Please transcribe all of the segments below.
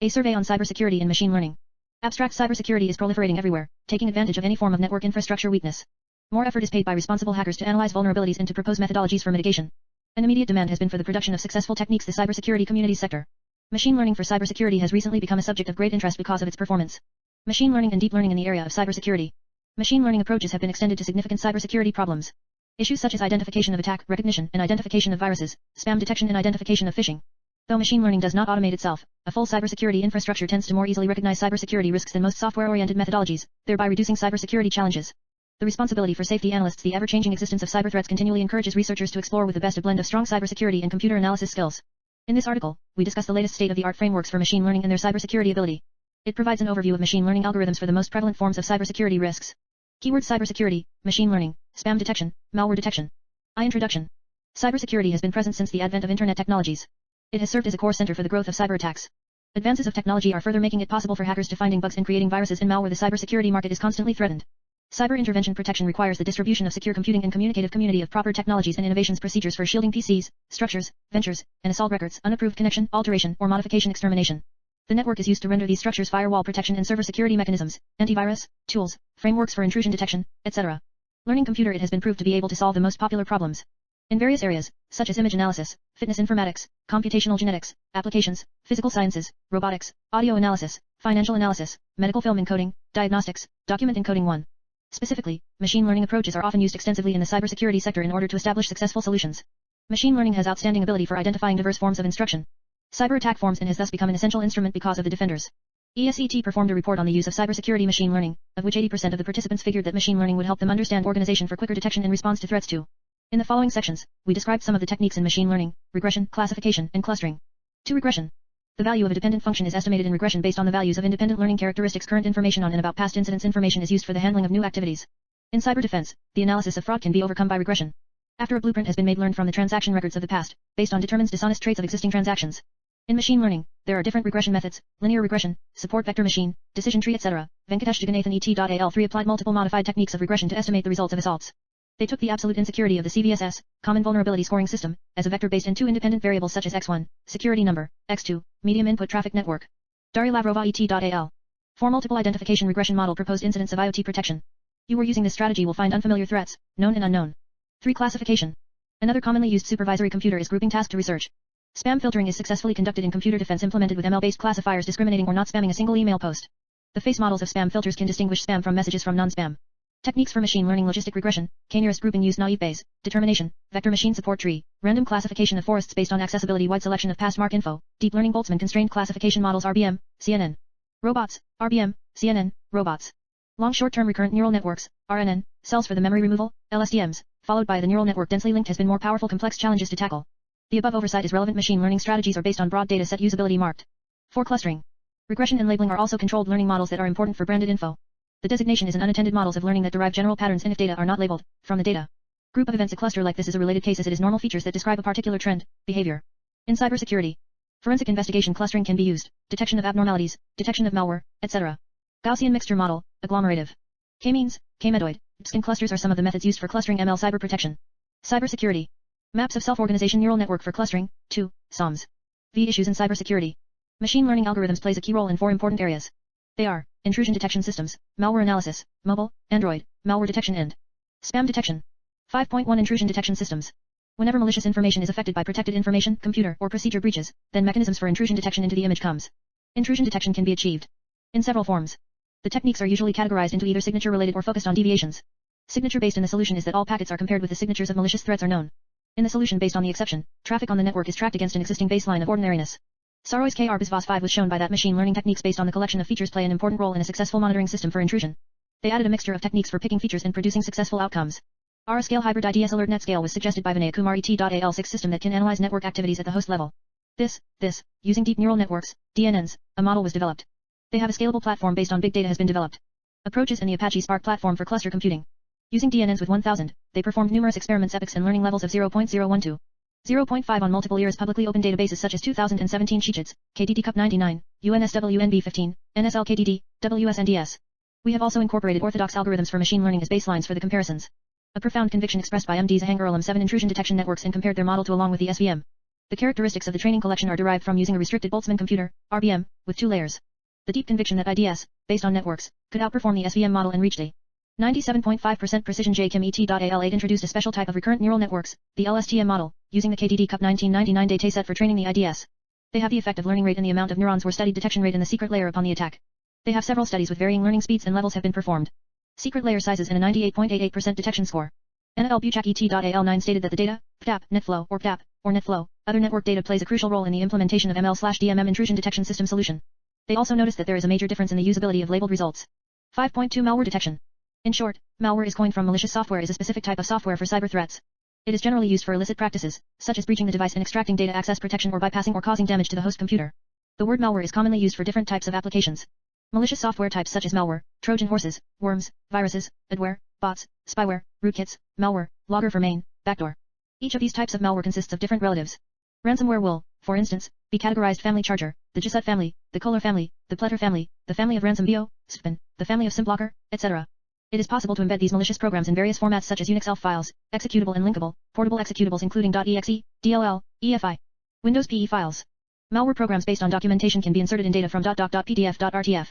A survey on cybersecurity and machine learning. Abstract cybersecurity is proliferating everywhere, taking advantage of any form of network infrastructure weakness. More effort is paid by responsible hackers to analyze vulnerabilities and to propose methodologies for mitigation. An immediate demand has been for the production of successful techniques in the cybersecurity community's sector. Machine learning for cybersecurity has recently become a subject of great interest because of its performance. Machine learning and deep learning in the area of cybersecurity. Machine learning approaches have been extended to significant cybersecurity problems. Issues such as identification of attack, recognition and identification of viruses, spam detection and identification of phishing. Though machine learning does not automate itself, a full cybersecurity infrastructure tends to more easily recognize cybersecurity risks than most software-oriented methodologies, thereby reducing cybersecurity challenges. The responsibility for safety analysts. The ever-changing existence of cyber threats continually encourages researchers to explore with the best a blend of strong cybersecurity and computer analysis skills. In this article, we discuss the latest state-of-the-art frameworks for machine learning and their cybersecurity ability. It provides an overview of machine learning algorithms for the most prevalent forms of cybersecurity risks. Keywords: cybersecurity, machine learning, spam detection, malware detection. Introduction. Cybersecurity has been present since the advent of internet technologies. It has served as a core center for the growth of cyber attacks. Advances of technology are further making it possible for hackers to finding bugs and creating viruses and malware. The cybersecurity market is constantly threatened. Cyber intervention protection requires the distribution of secure computing and communicative community of proper technologies and innovations. Procedures for shielding PCs, structures, ventures, and assault records, unapproved connection, alteration, or modification, extermination. The network is used to render these structures firewall protection and server security mechanisms, antivirus, tools, frameworks for intrusion detection, etc. Learning computer. It has been proved to be able to solve the most popular problems in various areas, such as image analysis, fitness informatics, computational genetics, applications, physical sciences, robotics, audio analysis, financial analysis, medical film encoding, diagnostics, document encoding. 1. Specifically, machine learning approaches are often used extensively in the cybersecurity sector in order to establish successful solutions. Machine learning has outstanding ability for identifying diverse forms of instruction. Cyber attack forms and has thus become an essential instrument because of the defenders. ESET performed a report on the use of cybersecurity machine learning, of which 80% of the participants figured that machine learning would help them understand organization for quicker detection and response to threats too. In the following sections, we described some of the techniques in machine learning: regression, classification, and clustering. 2. Regression. The value of a dependent function is estimated in regression based on the values of independent learning characteristics. Current information on and about past incidents. Information is used for the handling of new activities. In cyber defense, the analysis of fraud can be overcome by regression. After a blueprint has been made, learned from the transaction records of the past, based on determines dishonest traits of existing transactions. In machine learning, there are different regression methods: linear regression, support vector machine, decision tree, etc. Venkatesh Jagannathan et al. 3 applied multiple modified techniques of regression to estimate the results of assaults. They took the absolute insecurity of the CVSS, common vulnerability scoring system, as a vector based in two independent variables such as x1, security number, x2, medium input traffic network. Daria Lavrova et al. 4 multiple identification regression model proposed incidents of IoT protection. You were using this strategy will find unfamiliar threats, known and unknown. 3. Classification. Another commonly used supervisory computer is grouping task to research. Spam filtering is successfully conducted in computer defense implemented with ML-based classifiers discriminating or not spamming a single email post. The face models of spam filters can distinguish spam from messages from non-spam. Techniques for machine learning: logistic regression, k-nearest grouping used naive Bayes, determination, vector machine support tree, random classification of forests based on accessibility, wide selection of past mark info, deep learning Boltzmann constrained classification models, RBM, CNN. Robots, RBM, CNN, robots. Long short-term recurrent neural networks, RNN, cells for the memory removal, LSTMs, followed by the neural network densely linked has been more powerful complex challenges to tackle. The above oversight is relevant. Machine learning strategies are based on broad data set usability marked. 4. Clustering. Regression and labeling are also controlled learning models that are important for branded info. The designation is an unattended models of learning that derive general patterns and if data are not labeled, from the data group of events. A cluster like this is a related case as it is normal features that describe a particular trend, behavior. In cybersecurity, forensic investigation clustering can be used, detection of abnormalities, detection of malware, etc. Gaussian mixture model, agglomerative. K-means, K-medoid, skin clusters are some of the methods used for clustering ML cyber protection. Cybersecurity. Maps of self-organization neural network for clustering. 2. SOMs. V. Issues in cybersecurity. Machine learning algorithms plays a key role in 4 important areas. They are intrusion detection systems, malware analysis, mobile, Android, malware detection and spam detection. 5.1 Intrusion detection systems. Whenever malicious information is affected by protected information, computer, or procedure breaches, then mechanisms for intrusion detection into the image comes. Intrusion detection can be achieved in several forms. The techniques are usually categorized into either signature-related or focused on deviations. Signature-based in the solution is that all packets are compared with the signatures of malicious threats are known. In the solution based on the exception, traffic on the network is tracked against an existing baseline of ordinariness. Saroy's KR BizVos 5 was shown by that machine learning techniques based on the collection of features play an important role in a successful monitoring system for intrusion. They added a mixture of techniques for picking features and producing successful outcomes. R-scale hybrid IDS alert net scale was suggested by Vinay Kumar et al. 6 system that can analyze network activities at the host level. Using deep neural networks, DNNs, a model was developed. They have a scalable platform based on big data has been developed. Approaches in the Apache Spark platform for cluster computing. Using DNNs with 1000, they performed numerous experiments epochs and learning levels of 0.012. 0.5 on multiple years publicly open databases such as 2017 Sheetsheets, KDD Cup 99, UNSWNB 15, NSLKDD, WSNDS. We have also incorporated orthodox algorithms for machine learning as baselines for the comparisons. A profound conviction expressed by MD Zahangir 7 intrusion detection networks and compared their model to along with the SVM. The characteristics of the training collection are derived from using a restricted Boltzmann computer, RBM, with 2 layers. The deep conviction that IDS, based on networks, could outperform the SVM model and reach the 97.5% precision J-Kim ET.AL8 introduced a special type of recurrent neural networks, the LSTM model, using the KDD Cup 1999 dataset for training the IDS. They have the effect of learning rate in the amount of neurons were studied detection rate in the secret layer upon the attack. They have several studies with varying learning speeds and levels have been performed. Secret layer sizes and a 98.88% detection score. Anna L. Buchak ET.AL9 stated that the data, PTAP, NetFlow, or PTAP, or NetFlow, other network data plays a crucial role in the implementation of ML/DMM intrusion detection system solution. They also noticed that there is a major difference in the usability of labeled results. 5.2 Malware Detection. In short, malware is coined from malicious software is a specific type of software for cyber threats. It is generally used for illicit practices, such as breaching the device and extracting data access protection or bypassing or causing damage to the host computer. The word malware is commonly used for different types of applications. Malicious software types such as malware, Trojan horses, worms, viruses, adware, bots, spyware, rootkits, malware, logger for main, backdoor. Each of these types of malware consists of different relatives. Ransomware will, for instance, be categorized family charger, the Gisut family, the Kohler family, the Pletter family, the family of ransom bio, SPN, the family of SimBlocker, etc. It is possible to embed these malicious programs in various formats such as Unix ELF files, executable and linkable, portable executables including .exe, DLL, EFI, Windows PE files. Malware programs based on documentation can be inserted in data from .doc.pdf.rtf.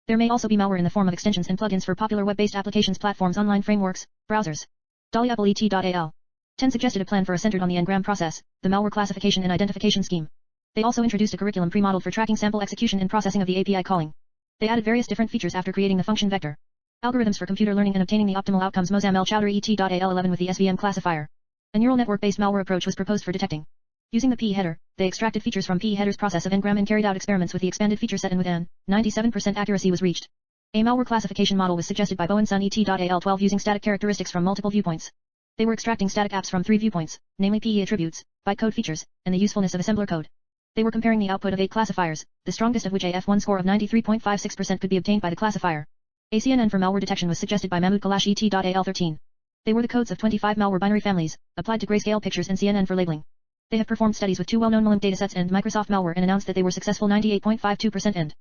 There may also be malware in the form of extensions and plugins for popular web-based applications platforms, online frameworks, browsers. Dolly Apple ET.AL. 10 suggested a plan for a centered on the N-gram process, the malware classification and identification scheme. They also introduced a curriculum pre-modeled for tracking sample execution and processing of the API calling. They added various different features after creating the function vector. Algorithms for computer learning and obtaining the optimal outcomes. Mozam L. Chowdhury ET.AL11 with the SVM classifier. A neural network-based malware approach was proposed for detecting. Using the PE header, they extracted features from PE header's process of N-gram and carried out experiments with the expanded feature set and with an 97% accuracy was reached. A malware classification model was suggested by Bowen Sun ET.AL12 using static characteristics from multiple viewpoints. They were extracting static apps from 3 viewpoints, namely PE attributes, bytecode features, and the usefulness of assembler code. They were comparing the output of 8 classifiers, the strongest of which a F1 score of 93.56% could be obtained by the classifier. A CNN for malware detection was suggested by Mahmoud Kalash ET.AL13. They were the codes of 25 malware binary families, applied to grayscale pictures and CNN for labeling. They have performed studies with 2 well-known Malimp datasets and Microsoft malware and announced that they were successful 98.52% and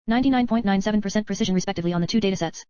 99.97% precision respectively on the 2 datasets.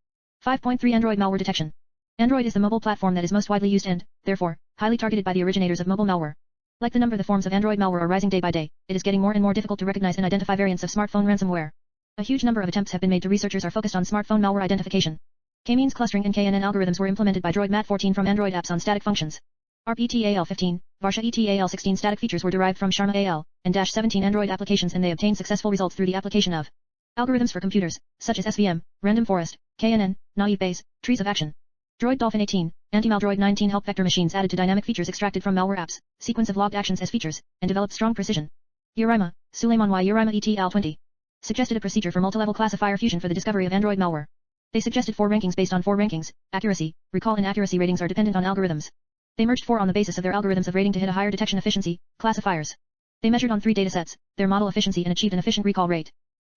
5.3 Android malware detection. Android is the mobile platform that is most widely used and, therefore, highly targeted by the originators of mobile malware. Like the forms of Android malware are rising day by day, it is getting more and more difficult to recognize and identify variants of smartphone ransomware. A huge number of attempts have been made. Researchers are focused on smartphone malware identification. K-means clustering and KNN algorithms were implemented by Droid Mat14 from Android apps on static functions. ARP ETAL15, Varsha ETAL16 static features were derived from Sharma AL, and -17 Android applications and they obtained successful results through the application of algorithms for computers, such as SVM, Random Forest, KNN, Naive Bayes, Trees of Action. Droid Dolphin 18, Anti-Maldroid 19 help vector machines added to dynamic features extracted from malware apps, sequence of logged actions as features, and developed strong precision. Urima, Suleiman Y. Urima ETAL20. Suggested a procedure for multi-level classifier fusion for the discovery of Android malware. They suggested 4 rankings based on 4 rankings, accuracy, recall and accuracy ratings are dependent on algorithms. They merged 4 on the basis of their algorithms of rating to hit a higher detection efficiency, classifiers. They measured on 3 datasets, their model efficiency and achieved an efficient recall rate.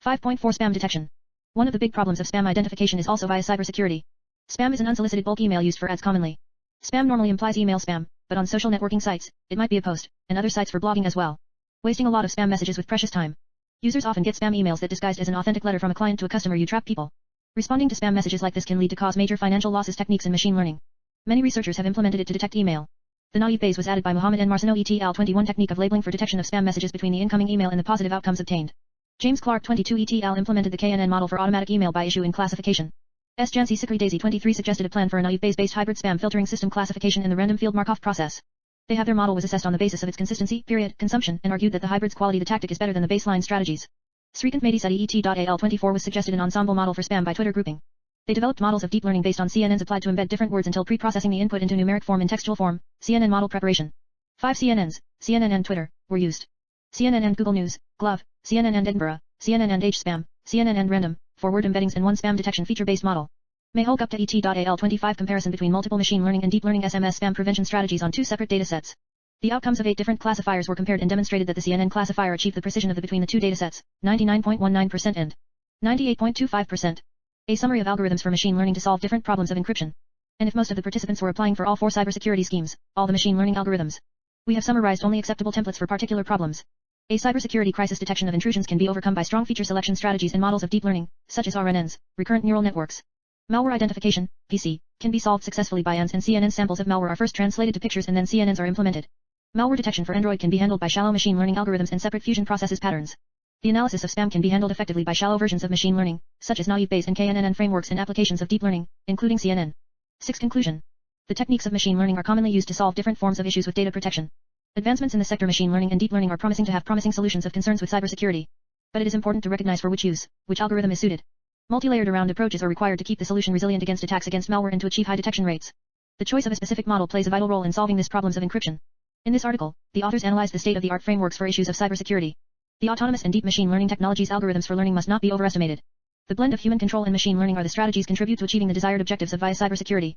5.4 Spam detection. One of the big problems of spam identification is also via cybersecurity. Spam is an unsolicited bulk email used for ads commonly. Spam normally implies email spam, but on social networking sites, it might be a post, and other sites for blogging as well. Wasting a lot of spam messages with precious time. Users often get spam emails that disguised as an authentic letter from a client to a customer. You trap people. Responding to spam messages like this can lead to cause major financial losses. Techniques in machine learning. Many researchers have implemented it to detect email. The Naive Bayes was added by Mohammed N. Marcino ETAL21 technique of labeling for detection of spam messages between the incoming email and the positive outcomes obtained. James Clark 22 ETAL implemented the KNN model for automatic email by issue in classification. S. Jansi Sikri Daisy 23 suggested a plan for a Naive Bayes-based hybrid spam filtering system classification in the random field Markov process. They have their model was assessed on the basis of its consistency, consumption, and argued that the hybrid's quality the tactic is better than the baseline strategies. Srikant Medisadi ET.AL24 was suggested an ensemble model for spam by Twitter grouping. They developed models of deep learning based on CNNs applied to embed different words until pre-processing the input into numeric form and textual form, CNN model preparation. 5 CNNs, CNN and Twitter, were used. CNN and Google News, Glove, CNN and Edinburgh, CNN and H-Spam, CNN and Random, for word embeddings and 1 spam detection feature-based model. Mehul Gupta ET.AL25 comparison between multiple machine learning and deep learning SMS spam prevention strategies on 2 separate datasets. The outcomes of 8 different classifiers were compared and demonstrated that the CNN classifier achieved the precision of the between the 2 datasets, 99.19% and 98.25%. A summary of algorithms for machine learning to solve different problems of encryption. And if most of the participants were applying for all 4 cybersecurity schemes, all the machine learning algorithms, we have summarized only acceptable templates for particular problems. A cybersecurity crisis detection of intrusions can be overcome by strong feature selection strategies and models of deep learning, such as RNNs, recurrent neural networks. Malware identification, PC, can be solved successfully by ANS and CNN. Samples of malware are first translated to pictures and then CNNs are implemented. Malware detection for Android can be handled by shallow machine learning algorithms and separate fusion processes patterns. The analysis of spam can be handled effectively by shallow versions of machine learning, such as naive Bayes and KNN frameworks and applications of deep learning, including CNN. 6. Conclusion. The techniques of machine learning are commonly used to solve different forms of issues with data protection. Advancements in the sector machine learning and deep learning are promising to have promising solutions of concerns with cybersecurity. But it is important to recognize for which algorithm is suited. Multi-layered around approaches are required to keep the solution resilient against attacks against malware and to achieve high detection rates. The choice of a specific model plays a vital role in solving these problems of encryption. In this article, the authors analyze the state-of-the-art frameworks for issues of cybersecurity. The autonomous and deep machine learning technologies algorithms for learning must not be overestimated. The blend of human control and machine learning are the strategies contribute to achieving the desired objectives of via cybersecurity.